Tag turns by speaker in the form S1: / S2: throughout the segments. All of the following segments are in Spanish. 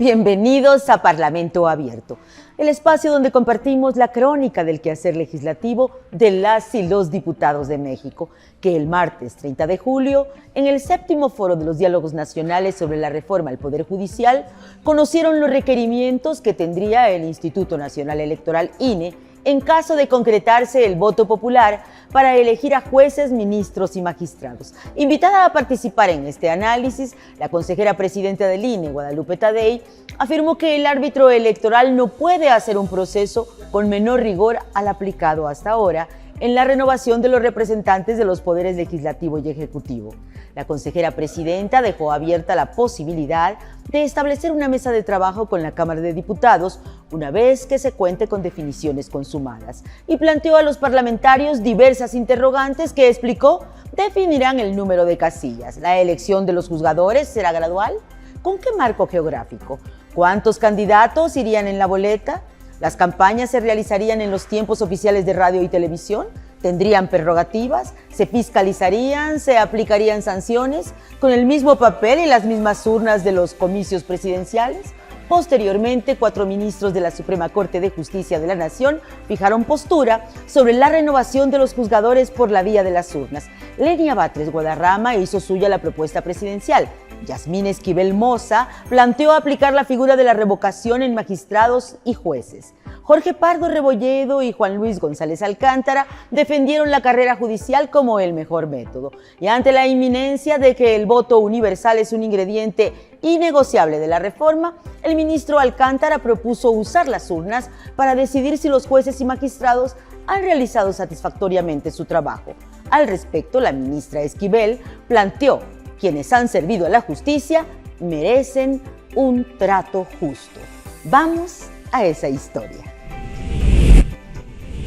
S1: Bienvenidos a Parlamento Abierto, el espacio donde compartimos la crónica del quehacer legislativo de las y los diputados de México, que el martes 30 de julio, en el 7º Foro de los Diálogos Nacionales sobre la Reforma al Poder Judicial, conocieron los requerimientos que tendría el Instituto Nacional Electoral, INE, en caso de concretarse el voto popular para elegir a jueces, ministros y magistrados. Invitada a participar en este análisis, la consejera presidenta del INE, Guadalupe Tadei, afirmó que el árbitro electoral no puede hacer un proceso con menor rigor al aplicado hasta ahora en la renovación de los representantes de los poderes legislativo y ejecutivo. La consejera presidenta dejó abierta la posibilidad de establecer una mesa de trabajo con la Cámara de Diputados una vez que se cuente con definiciones consumadas y planteó a los parlamentarios diversas interrogantes que, explicó, definirán el número de casillas. ¿La elección de los juzgadores será gradual? ¿Con qué marco geográfico? ¿Cuántos candidatos irían en la boleta? ¿Las campañas se realizarían en los tiempos oficiales de radio y televisión? ¿Tendrían prerrogativas? ¿Se fiscalizarían? ¿Se aplicarían sanciones con el mismo papel y las mismas urnas de los comicios presidenciales? Posteriormente, 4 ministros de la Suprema Corte de Justicia de la Nación fijaron postura sobre la renovación de los juzgadores por la vía de las urnas. Lenia Batres Guadarrama hizo suya la propuesta presidencial. Yasmín Esquivel Moza planteó aplicar la figura de la revocación en magistrados y jueces. Jorge Pardo Rebolledo y Juan Luis González Alcántara defendieron la carrera judicial como el mejor método. Y ante la inminencia de que el voto universal es un ingrediente innegociable de la reforma, el ministro Alcántara propuso usar las urnas para decidir si los jueces y magistrados han realizado satisfactoriamente su trabajo. Al respecto, la ministra Esquivel planteó: quienes han servido a la justicia merecen un trato justo. Vamos a esa historia.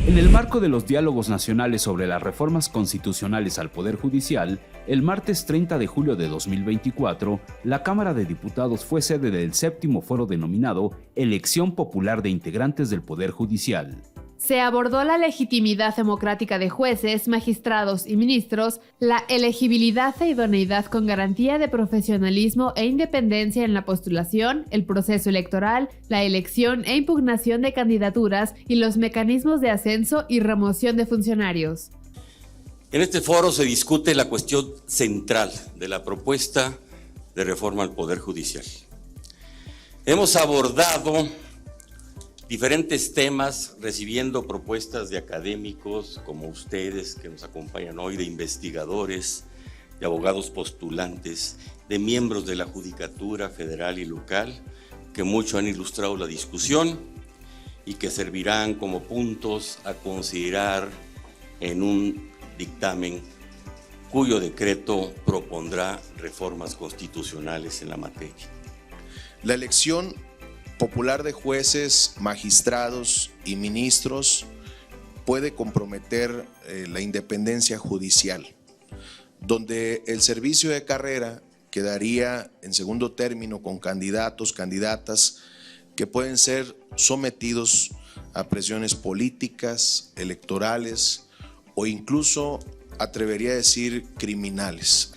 S2: En el marco de los diálogos nacionales sobre las reformas constitucionales al Poder Judicial, el martes 30 de julio de 2024, la Cámara de Diputados fue sede del 7º foro denominado Elección Popular de Integrantes del Poder Judicial.
S3: Se abordó la legitimidad democrática de jueces, magistrados y ministros, la elegibilidad e idoneidad con garantía de profesionalismo e independencia en la postulación, el proceso electoral, la elección e impugnación de candidaturas y los mecanismos de ascenso y remoción de funcionarios.
S4: En este foro se discute la cuestión central de la propuesta de reforma al Poder Judicial. Hemos abordado diferentes temas, recibiendo propuestas de académicos como ustedes que nos acompañan hoy, de investigadores, de abogados postulantes, de miembros de la Judicatura Federal y local, que mucho han ilustrado la discusión y que servirán como puntos a considerar en un dictamen cuyo decreto propondrá reformas constitucionales en la materia.
S5: La elección popular de jueces, magistrados y ministros puede comprometer la independencia judicial, donde el servicio de carrera quedaría en segundo término con candidatos, candidatas que pueden ser sometidos a presiones políticas, electorales o incluso, atrevería a decir, criminales.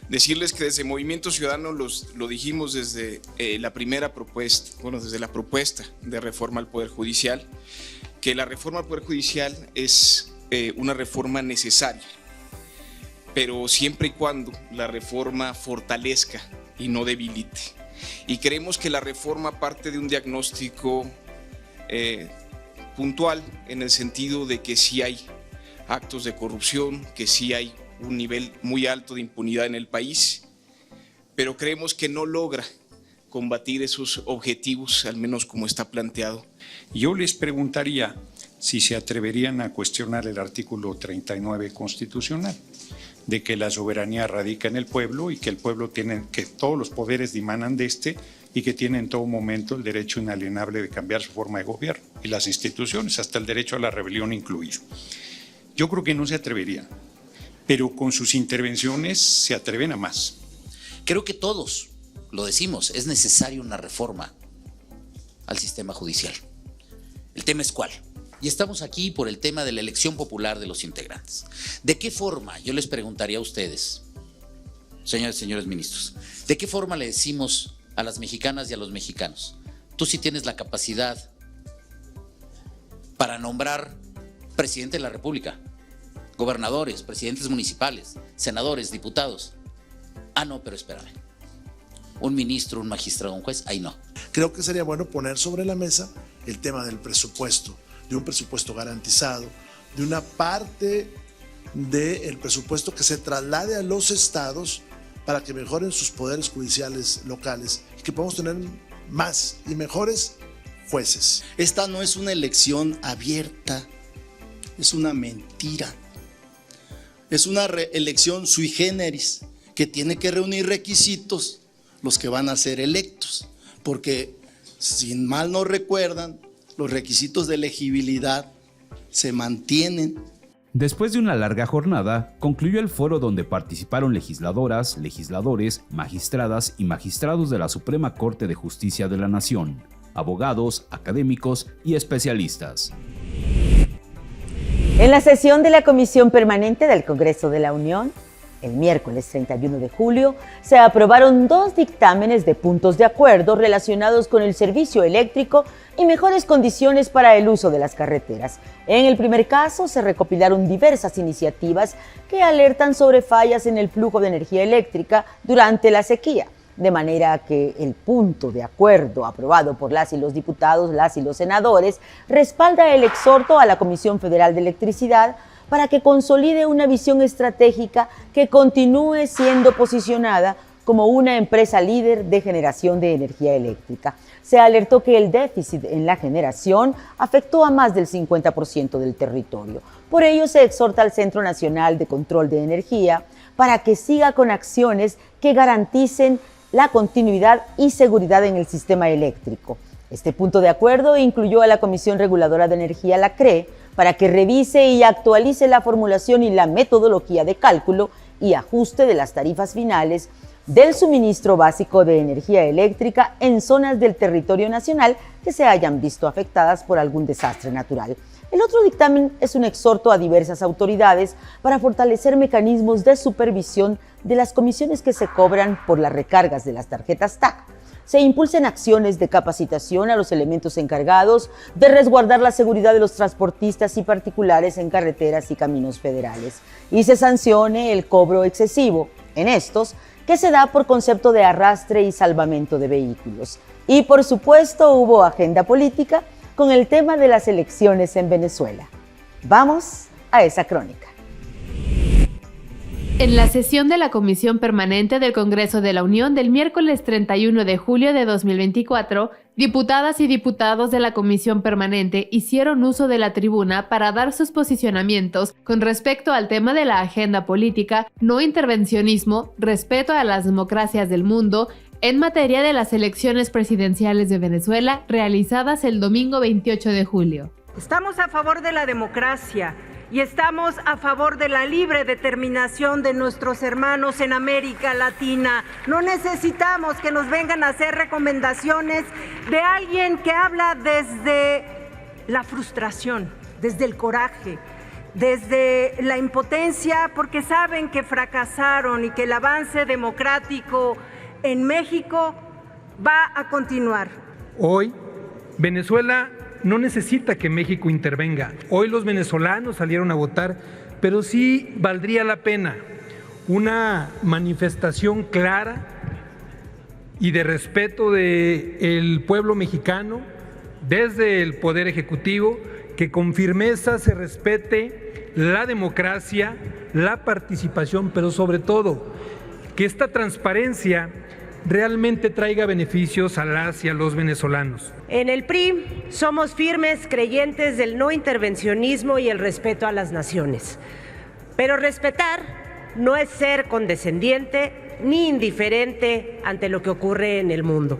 S6: Decirles que desde Movimiento Ciudadano lo dijimos desde la primera propuesta, desde la propuesta de reforma al Poder Judicial, que la reforma al Poder Judicial es una reforma necesaria, pero siempre y cuando la reforma fortalezca y no debilite. Y creemos que la reforma parte de un diagnóstico puntual, en el sentido de que sí hay actos de corrupción, que sí hay un nivel muy alto de impunidad en el país, pero creemos que no logra combatir esos objetivos, al menos como está planteado.
S7: Yo les preguntaría si se atreverían a cuestionar el artículo 39 constitucional, de que la soberanía radica en el pueblo y que el pueblo tiene, que todos los poderes dimanan de este y que tiene en todo momento el derecho inalienable de cambiar su forma de gobierno y las instituciones, hasta el derecho a la rebelión incluido. Yo creo que no se atreverían, pero con sus intervenciones se atreven a más.
S8: Creo que todos lo decimos, es necesaria una reforma al sistema judicial. El tema es cuál. Y estamos aquí por el tema de la elección popular de los integrantes. ¿De qué forma? Yo les preguntaría a ustedes, señores ministros, ¿de qué forma le decimos a las mexicanas y a los mexicanos. Tú sí tienes la capacidad para nombrar presidente de la República, gobernadores, presidentes municipales, senadores, diputados. Ah, no, pero espérame. Un ministro, un magistrado, un juez, ahí no.
S9: Creo que sería bueno poner sobre la mesa el tema del presupuesto, de un presupuesto garantizado, de una parte del presupuesto que se traslade a los estados para que mejoren sus poderes judiciales locales y que podamos tener más y mejores jueces.
S10: Esta no es una elección abierta, es una mentira. Es una elección sui generis que tiene que reunir requisitos los que van a ser electos, porque si mal no recuerdan, los requisitos de elegibilidad se mantienen.
S2: Después de una larga jornada, concluyó el foro donde participaron legisladoras, legisladores, magistradas y magistrados de la Suprema Corte de Justicia de la Nación, abogados, académicos y especialistas.
S1: En la sesión de la Comisión Permanente del Congreso de la Unión, el miércoles 31 de julio, se aprobaron 2 dictámenes de puntos de acuerdo relacionados con el servicio eléctrico y mejores condiciones para el uso de las carreteras. En el primer caso, se recopilaron diversas iniciativas que alertan sobre fallas en el flujo de energía eléctrica durante la sequía, de manera que el punto de acuerdo aprobado por las y los diputados, las y los senadores, respalda el exhorto a la Comisión Federal de Electricidad para que consolide una visión estratégica que continúe siendo posicionada como una empresa líder de generación de energía eléctrica. Se alertó que el déficit en la generación afectó a más del 50% del territorio. Por ello, se exhorta al Centro Nacional de Control de Energía para que siga con acciones que garanticen la continuidad y seguridad en el sistema eléctrico. Este punto de acuerdo incluyó a la Comisión Reguladora de Energía, la CRE, para que revise y actualice la formulación y la metodología de cálculo y ajuste de las tarifas finales del suministro básico de energía eléctrica en zonas del territorio nacional que se hayan visto afectadas por algún desastre natural. El otro dictamen es un exhorto a diversas autoridades para fortalecer mecanismos de supervisión de las comisiones que se cobran por las recargas de las tarjetas TAC. Se impulsen acciones de capacitación a los elementos encargados de resguardar la seguridad de los transportistas y particulares en carreteras y caminos federales, y se sancione el cobro excesivo en estos que se da por concepto de arrastre y salvamento de vehículos. Y por supuesto hubo agenda política con el tema de las elecciones en Venezuela. Vamos a esa crónica.
S3: En la sesión de la Comisión Permanente del Congreso de la Unión del miércoles 31 de julio de 2024, diputadas y diputados de la Comisión Permanente hicieron uso de la tribuna para dar sus posicionamientos con respecto al tema de la agenda política, no intervencionismo, respeto a las democracias del mundo, en materia de las elecciones presidenciales de Venezuela realizadas el domingo 28 de julio.
S11: Estamos a favor de la democracia y estamos a favor de la libre determinación de nuestros hermanos en América Latina. No necesitamos que nos vengan a hacer recomendaciones de alguien que habla desde la frustración, desde el coraje, desde la impotencia, porque saben que fracasaron y que el avance democrático en México va a continuar.
S12: Hoy, Venezuela no necesita que México intervenga. Hoy los venezolanos salieron a votar, pero sí valdría la pena una manifestación clara y de respeto del pueblo mexicano desde el Poder Ejecutivo, que con firmeza se respete la democracia, la participación, pero sobre todo que esta transparencia realmente traiga beneficios a las y a los venezolanos.
S11: En el PRI somos firmes creyentes del no intervencionismo y el respeto a las naciones. Pero respetar no es ser condescendiente ni indiferente ante lo que ocurre en el mundo.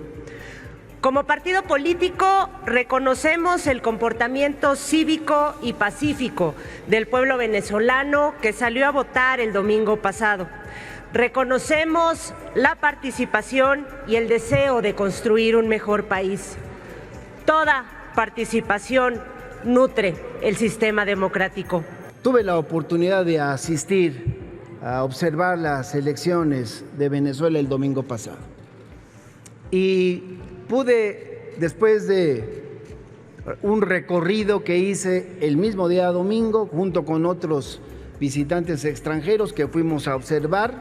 S11: Como partido político reconocemos el comportamiento cívico y pacífico del pueblo venezolano que salió a votar el domingo pasado. Reconocemos la participación y el deseo de construir un mejor país. Toda participación nutre el sistema democrático.
S13: Tuve la oportunidad de asistir a observar las elecciones de Venezuela el domingo pasado. y pude, después de un recorrido que hice el mismo día domingo, junto con otros visitantes extranjeros que fuimos a observar,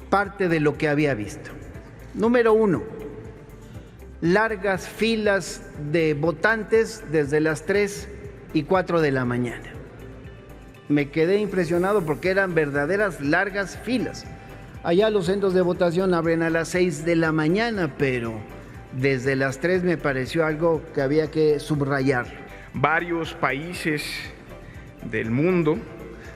S13: parte de lo que había visto. Número 1, largas filas de votantes desde las 3 y 4 de la mañana. Me quedé impresionado porque eran verdaderas largas filas. Allá los centros de votación abren a las 6 de la mañana, pero desde las 3 me pareció algo que había que subrayar.
S6: Varios países del mundo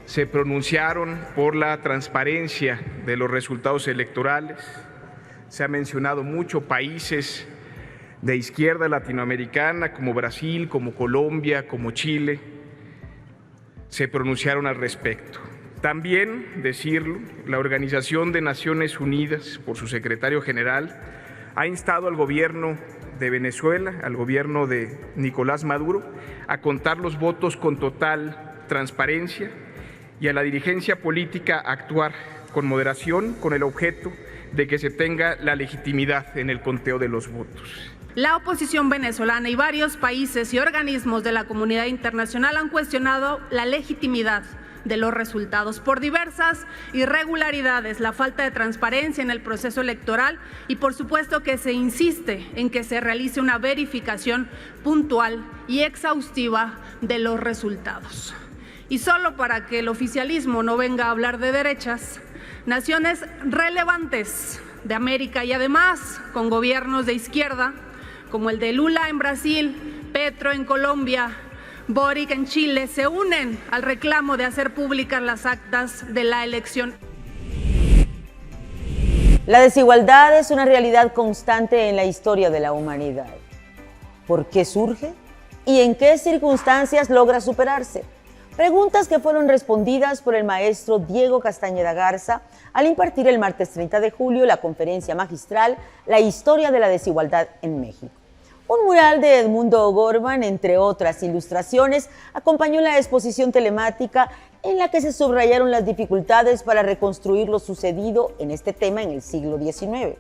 S6: se pronunciaron por la transparencia de los resultados electorales. Se ha mencionado mucho países de izquierda latinoamericana como Brasil, como Colombia, como Chile, se pronunciaron al respecto. También, decirlo, la Organización de Naciones Unidas, por su secretario general, ha instado al gobierno de Venezuela, al gobierno de Nicolás Maduro, a contar los votos con total transparencia y a la dirigencia política a actuar con moderación con el objeto de que se tenga la legitimidad en el conteo de los votos.
S14: La oposición venezolana y varios países y organismos de la comunidad internacional han cuestionado la legitimidad de los resultados por diversas irregularidades, la falta de transparencia en el proceso electoral y por supuesto que se insiste en que se realice una verificación puntual y exhaustiva de los resultados. Y solo para que el oficialismo no venga a hablar de derechas, naciones relevantes de América y además con gobiernos de izquierda, como el de Lula en Brasil, Petro en Colombia, Boric en Chile, se unen al reclamo de hacer públicas las actas de la elección.
S1: La desigualdad es una realidad constante en la historia de la humanidad. ¿Por qué surge? ¿Y en qué circunstancias logra superarse? Preguntas que fueron respondidas por el maestro Diego Castañeda Garza al impartir el martes 30 de julio la conferencia magistral La historia de la desigualdad en México. Un mural de Edmundo O'Gorman, entre otras ilustraciones, acompañó la exposición telemática en la que se subrayaron las dificultades para reconstruir lo sucedido en este tema en el siglo XIX.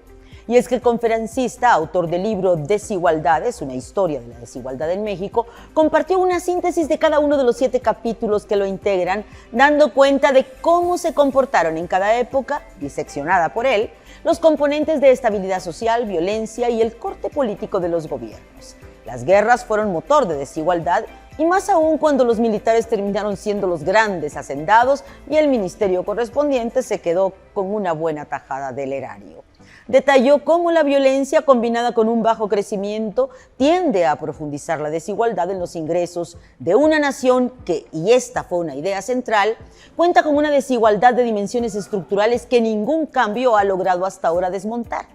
S1: Y es que el conferencista, autor del libro Desigualdades, una historia de la desigualdad en México, compartió una síntesis de cada uno de los 7 capítulos que lo integran, dando cuenta de cómo se comportaron en cada época, diseccionada por él, los componentes de estabilidad social, violencia y el corte político de los gobiernos. Las guerras fueron motor de desigualdad y más aún cuando los militares terminaron siendo los grandes hacendados y el ministerio correspondiente se quedó con una buena tajada del erario. Detalló cómo la violencia combinada con un bajo crecimiento tiende a profundizar la desigualdad en los ingresos de una nación que, y esta fue una idea central, cuenta con una desigualdad de dimensiones estructurales que ningún cambio ha logrado hasta ahora desmontar.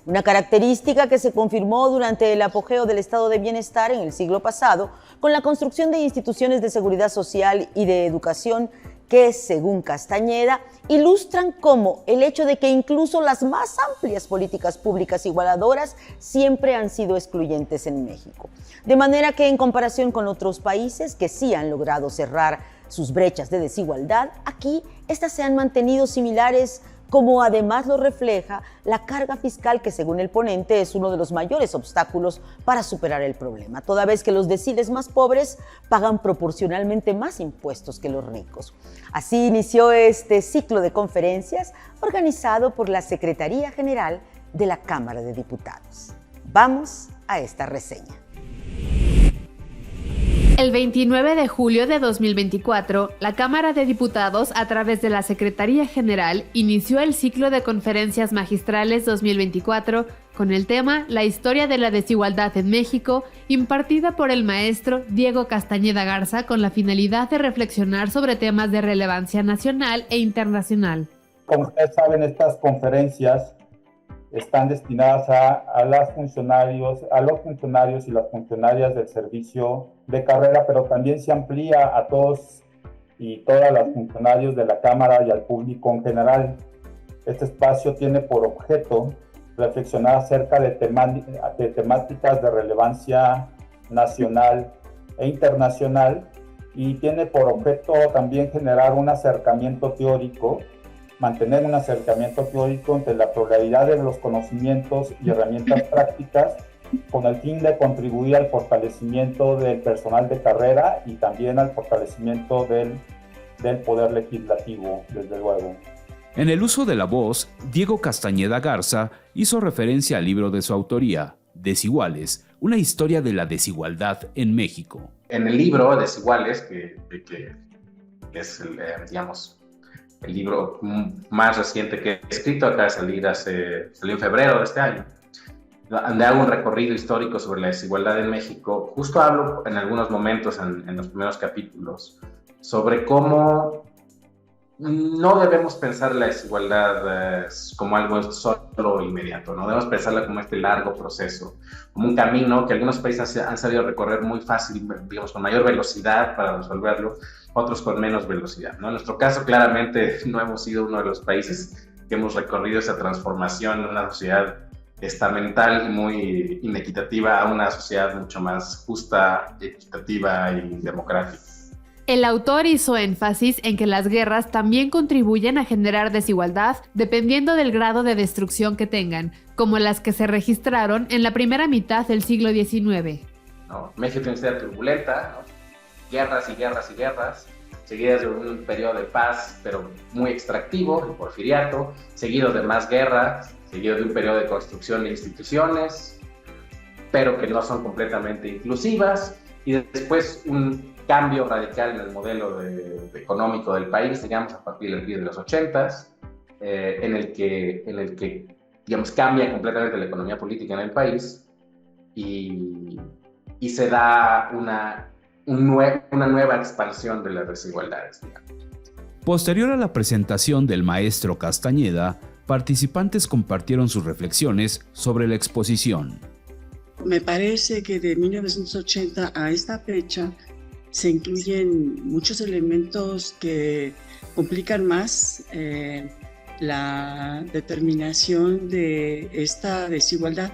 S1: Una característica que se confirmó durante el apogeo del estado de bienestar en el siglo pasado con la construcción de instituciones de seguridad social y de educación que, según Castañeda, ilustran cómo el hecho de que incluso las más amplias políticas públicas igualadoras siempre han sido excluyentes en México. De manera que, en comparación con otros países que sí han logrado cerrar sus brechas de desigualdad, aquí estas se han mantenido similares, como además lo refleja la carga fiscal que, según el ponente, es uno de los mayores obstáculos para superar el problema, toda vez que los deciles más pobres pagan proporcionalmente más impuestos que los ricos. Así inició este ciclo de conferencias organizado por la Secretaría General de la Cámara de Diputados. Vamos a esta reseña.
S3: El 29 de julio de 2024, la Cámara de Diputados, a través de la Secretaría General, inició el ciclo de conferencias magistrales 2024 con el tema La historia de la desigualdad en México, impartida por el maestro Diego Castañeda Garza con la finalidad de reflexionar sobre temas de relevancia nacional e internacional.
S15: Como ustedes saben, estas conferencias están destinadas a los funcionarios y las funcionarias del servicio de carrera, pero también se amplía a todos y todas las funcionarios de la Cámara y al público en general. Este espacio tiene por objeto reflexionar acerca de temáticas de relevancia nacional e internacional y tiene por objeto también generar un acercamiento teórico mantener un acercamiento teórico entre la pluralidad de los conocimientos y herramientas prácticas, con el fin de contribuir al fortalecimiento del personal de carrera y también al fortalecimiento del poder legislativo, desde luego.
S2: En el uso de la voz, Diego Castañeda Garza hizo referencia al libro de su autoría, Desiguales, una historia de la desigualdad en México.
S16: En el libro Desiguales, que es digamos, el libro más reciente que he escrito, acaba de salir salió en febrero de este año, donde hago un recorrido histórico sobre la desigualdad en México. Justo hablo en algunos momentos, en los primeros capítulos, sobre cómo no debemos pensar la desigualdad como algo solo inmediato, no debemos pensarla como este largo proceso, como un camino que algunos países han sabido recorrer muy fácil, digamos, con mayor velocidad para resolverlo, otros con menos velocidad, ¿no? En nuestro caso, claramente, no hemos sido uno de los países que hemos recorrido esa transformación de una sociedad estamental y muy inequitativa a una sociedad mucho más justa, equitativa y democrática.
S3: El autor hizo énfasis en que las guerras también contribuyen a generar desigualdad dependiendo del grado de destrucción que tengan, como las que se registraron en la primera mitad del siglo XIX.
S16: ¿No? México tiene una historia turbulenta, ¿no? Guerras y guerras y guerras, seguidas de un periodo de paz, pero muy extractivo, el porfiriato, seguido de más guerras, seguido de un periodo de construcción de instituciones, pero que no son completamente inclusivas, y después un cambio radical en el modelo económico del país, digamos, a partir de los 80s, en el que digamos, cambia completamente la economía política en el país y se da una nueva expansión de las desigualdades, digamos.
S2: Posterior a la presentación del maestro Castañeda, participantes compartieron sus reflexiones sobre la exposición.
S17: Me parece que de 1980 a esta fecha se incluyen muchos elementos que complican más la determinación de esta desigualdad.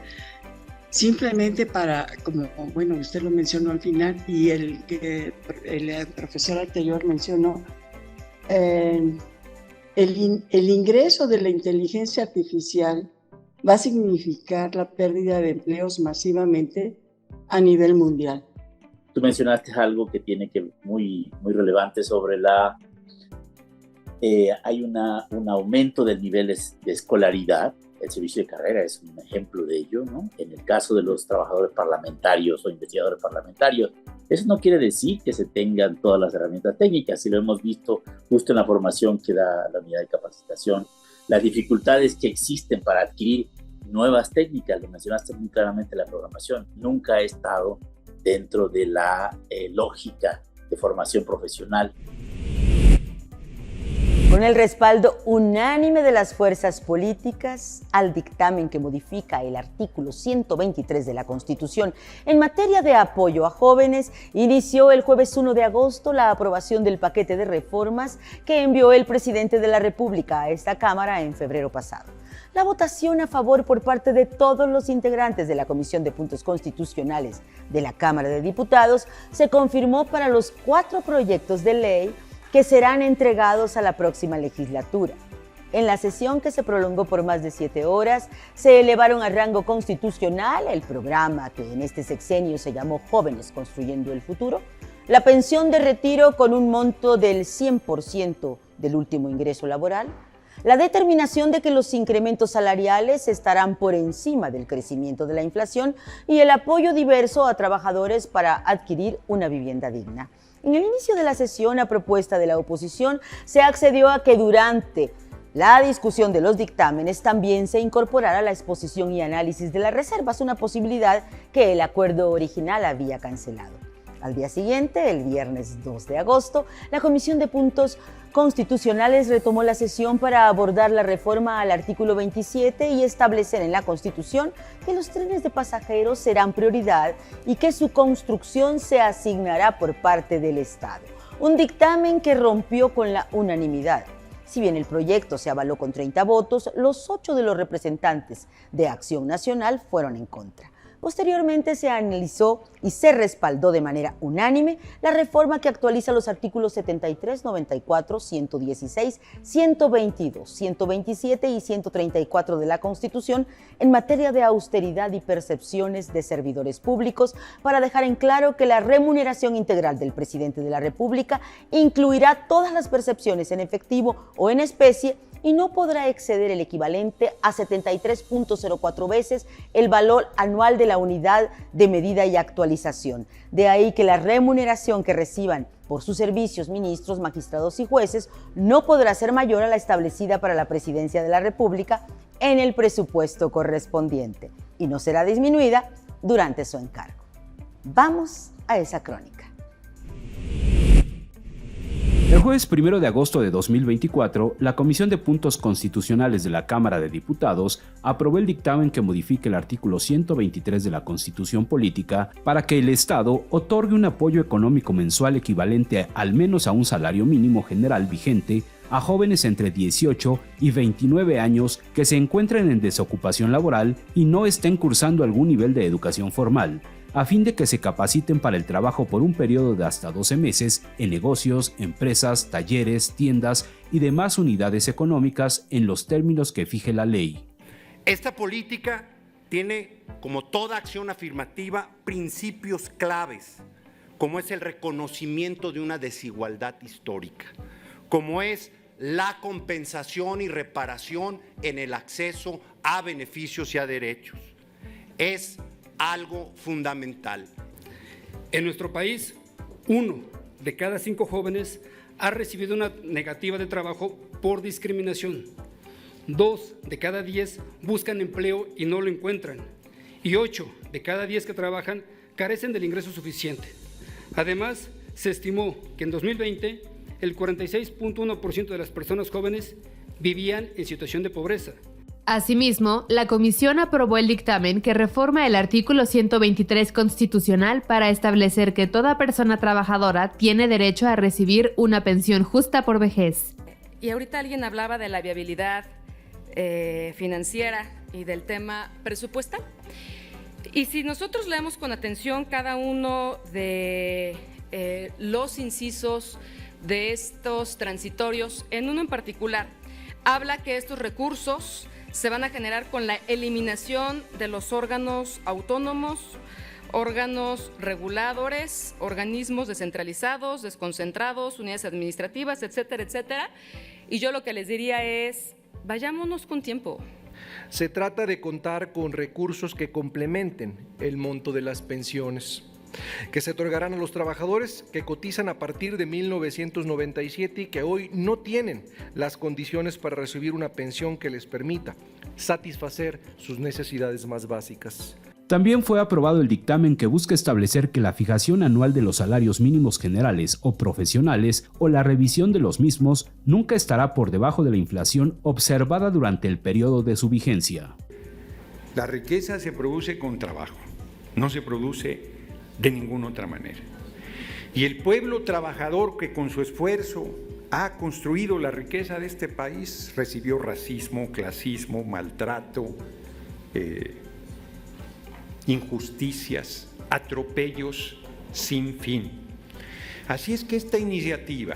S17: Simplemente para, como bueno, usted lo mencionó al final y el profesor anterior mencionó, el ingreso de la inteligencia artificial va a significar la pérdida de empleos masivamente a nivel mundial.
S18: Tú mencionaste algo que tiene que muy relevante sobre hay un aumento del nivel de escolaridad. El servicio de carrera es un ejemplo de ello, ¿no? En el caso de los trabajadores parlamentarios o investigadores parlamentarios, eso no quiere decir que se tengan todas las herramientas técnicas, y lo hemos visto justo en la formación que da la unidad de capacitación, las dificultades que existen para adquirir nuevas técnicas. Lo mencionaste muy claramente, la programación nunca ha estado dentro de la lógica de formación profesional.
S1: Con el respaldo unánime de las fuerzas políticas al dictamen que modifica el artículo 123 de la Constitución en materia de apoyo a jóvenes, inició el jueves 1 de agosto la aprobación del paquete de reformas que envió el presidente de la República a esta Cámara en febrero pasado. La votación a favor por parte de todos los integrantes de la Comisión de Puntos Constitucionales de la Cámara de Diputados se confirmó para los 4 proyectos de ley que serán entregados a la próxima legislatura. En la sesión, que se prolongó por más de 7 horas, se elevaron a rango constitucional el programa que en este sexenio se llamó Jóvenes Construyendo el Futuro, la pensión de retiro con un monto del 100% del último ingreso laboral, la determinación de que los incrementos salariales estarán por encima del crecimiento de la inflación y el apoyo diverso a trabajadores para adquirir una vivienda digna. En el inicio de la sesión, a propuesta de la oposición, se accedió a que durante la discusión de los dictámenes también se incorporara la exposición y análisis de las reservas, una posibilidad que el acuerdo original había cancelado. Al día siguiente, el viernes 2 de agosto, la Comisión de Puntos Constitucionales retomó la sesión para abordar la reforma al artículo 27 y establecer en la Constitución que los trenes de pasajeros serán prioridad y que su construcción se asignará por parte del Estado. Un dictamen que rompió con la unanimidad. Si bien el proyecto se avaló con 30 votos, los 8 de los representantes de Acción Nacional fueron en contra. Posteriormente se analizó y se respaldó de manera unánime la reforma que actualiza los artículos 73, 94, 116, 122, 127 y 134 de la Constitución en materia de austeridad y percepciones de servidores públicos, para dejar en claro que la remuneración integral del presidente de la República incluirá todas las percepciones en efectivo o en especie y no podrá exceder el equivalente a 73.04 veces el valor anual de la unidad de medida y actualización. De ahí que la remuneración que reciban por sus servicios ministros, magistrados y jueces no podrá ser mayor a la establecida para la presidencia de la República en el presupuesto correspondiente y no será disminuida durante su encargo. Vamos a esa crónica.
S2: El jueves 1 de agosto de 2024, la Comisión de Puntos Constitucionales de la Cámara de Diputados aprobó el dictamen que modifica el artículo 123 de la Constitución Política para que el Estado otorgue un apoyo económico mensual equivalente al menos a un salario mínimo general vigente a jóvenes entre 18 y 29 años que se encuentren en desocupación laboral y no estén cursando algún nivel de educación formal, a fin de que se capaciten para el trabajo por un periodo de hasta 12 meses en negocios, empresas, talleres, tiendas y demás unidades económicas en los términos que fije la ley.
S19: Esta política tiene, como toda acción afirmativa, principios claves, como es el reconocimiento de una desigualdad histórica, como es la compensación y reparación en el acceso a beneficios y a derechos. Es algo fundamental.
S20: En nuestro país, 1 de cada 5 jóvenes ha recibido una negativa de trabajo por discriminación. 2 de cada 10 buscan empleo y no lo encuentran. Y 8 de cada 10 que trabajan carecen del ingreso suficiente. Además, se estimó que en 2020 el 46.1% de las personas jóvenes vivían en situación de pobreza.
S3: Asimismo, la Comisión aprobó el dictamen que reforma el artículo 123 constitucional para establecer que toda persona trabajadora tiene derecho a recibir una pensión justa por vejez.
S21: Y ahorita alguien hablaba de la viabilidad financiera y del tema presupuestal. Y si nosotros leemos con atención cada uno de los incisos de estos transitorios, en uno en particular, habla que estos recursos se van a generar con la eliminación de los órganos autónomos, órganos reguladores, organismos descentralizados, desconcentrados, unidades administrativas, etcétera, etcétera. Y yo lo que les diría es, vayámonos con tiempo.
S22: Se trata de contar con recursos que complementen el monto de las pensiones, que se otorgarán a los trabajadores que cotizan a partir de 1997 y que hoy no tienen las condiciones para recibir una pensión que les permita satisfacer sus necesidades más básicas.
S2: También fue aprobado el dictamen que busca establecer que la fijación anual de los salarios mínimos generales o profesionales o la revisión de los mismos nunca estará por debajo de la inflación observada durante el periodo de su vigencia.
S7: La riqueza se produce con trabajo, no se produce de ninguna otra manera. Y el pueblo trabajador que con su esfuerzo ha construido la riqueza de este país recibió racismo, clasismo, maltrato, injusticias, atropellos sin fin. Así es que esta iniciativa,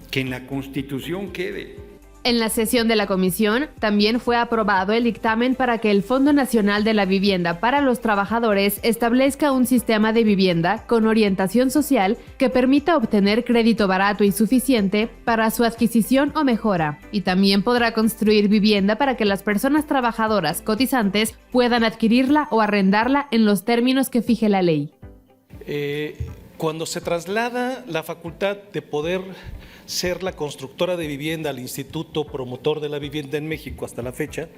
S7: que en la Constitución quede.
S3: En la sesión de la comisión también fue aprobado el dictamen para que el Fondo Nacional de la Vivienda para los Trabajadores establezca un sistema de vivienda con orientación social que permita obtener crédito barato y suficiente para su adquisición o mejora, y también podrá construir vivienda para que las personas trabajadoras cotizantes puedan adquirirla o arrendarla en los términos que fije la ley.
S23: Cuando se traslada la facultad de poder ser la constructora de vivienda al Instituto Promotor de la Vivienda en México hasta la fecha,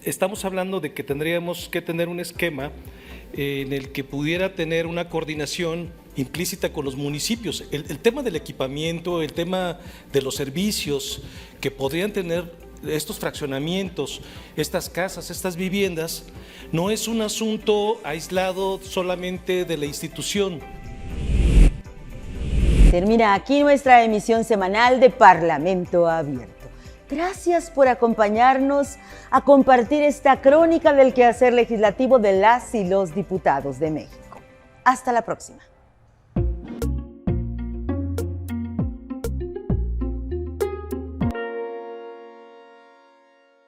S23: estamos hablando de que tendríamos que tener un esquema en el que pudiera tener una coordinación implícita con los municipios. El tema del equipamiento, el tema de los servicios que podrían tener estos fraccionamientos, estas casas, estas viviendas, no es un asunto aislado solamente de la institución.
S1: Termina aquí nuestra emisión semanal de Parlamento Abierto. Gracias por acompañarnos a compartir esta crónica del quehacer legislativo de las y los diputados de México. Hasta la próxima.